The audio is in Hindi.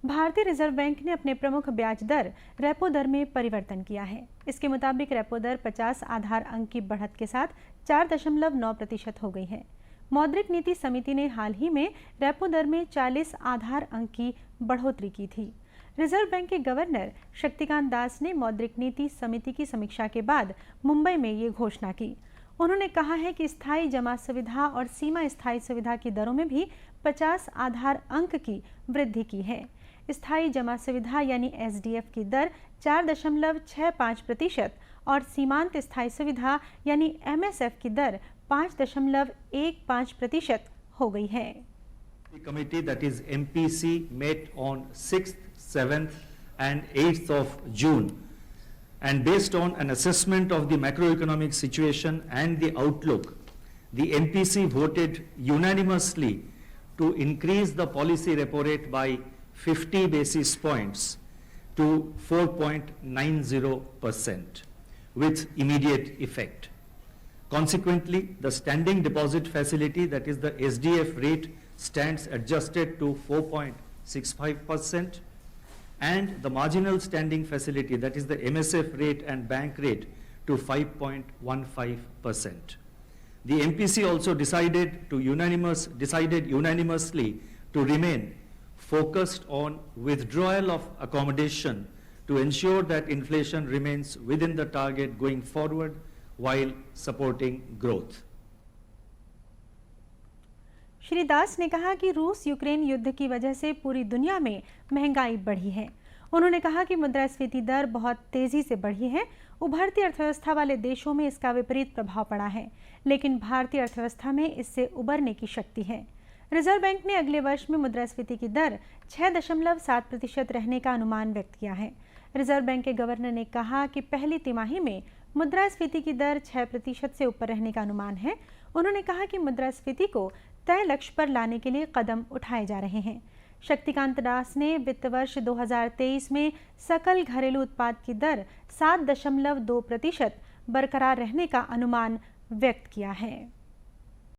भारतीय रिजर्व बैंक ने अपने प्रमुख ब्याज दर रेपो दर में परिवर्तन किया है। इसके मुताबिक रेपो दर 50 आधार अंक की बढ़त के साथ 4.9% हो गई है। मौद्रिक नीति समिति ने हाल ही में रेपो दर में 40 आधार अंक की बढ़ोतरी की थी। रिजर्व बैंक के गवर्नर शक्तिकांत दास ने मौद्रिक नीति समिति की समीक्षा के बाद मुंबई में ये घोषणा की। उन्होंने कहा है कि स्थायी जमा सुविधा और सीमा स्थायी सुविधा की दरों में भी 50 आधार अंक की वृद्धि की है। स्थायी जमा सुविधा यानी SDF की दर 4.65% और सीमांत स्थायी सुविधा यानी MSF की दर 5.15% हो गई है। The committee, that is MPC, met on 6th, 7th and 8th of June, and based on an assessment of the macroeconomic situation and the outlook, the MPC voted unanimously to increase the policy repo rate by 50 basis points to 4.90% with immediate effect. Consequently, the standing deposit facility, that is the SDF rate, stands adjusted to 4.65%, and the marginal standing facility, that is the MSF rate and bank rate, to 5.15%. The MPC also decided unanimously to remain focused on withdrawal of accommodation to ensure that inflation remains within the target going forward while supporting growth. Shri Das ने कहा कि रूस यूक्रेन युद्ध की वजह से पूरी दुनिया में महंगाई बढ़ी है। उन्होंने कहा कि मुद्रास्फीति दर बहुत तेजी से बढ़ी है। उभरती अर्थव्यवस्था वाले देशों में इसका विपरीत प्रभाव पड़ा है, लेकिन भारतीय अर्थव्यवस्था में इससे उबरने की शक्ति है। रिजर्व बैंक ने अगले वर्ष में मुद्रास्फीति की दर 6.7% रहने का अनुमान व्यक्त किया है। रिजर्व बैंक के गवर्नर ने कहा कि पहली तिमाही में मुद्रास्फीति की दर 6% से ऊपर रहने का अनुमान है। उन्होंने कहा कि मुद्रास्फीति को तय लक्ष्य पर लाने के लिए कदम उठाए जा रहे हैं। शक्तिकांत दास ने वित्त वर्ष 2023 में सकल घरेलू उत्पाद की दर 7.2% बरकरार रहने का अनुमान व्यक्त किया है।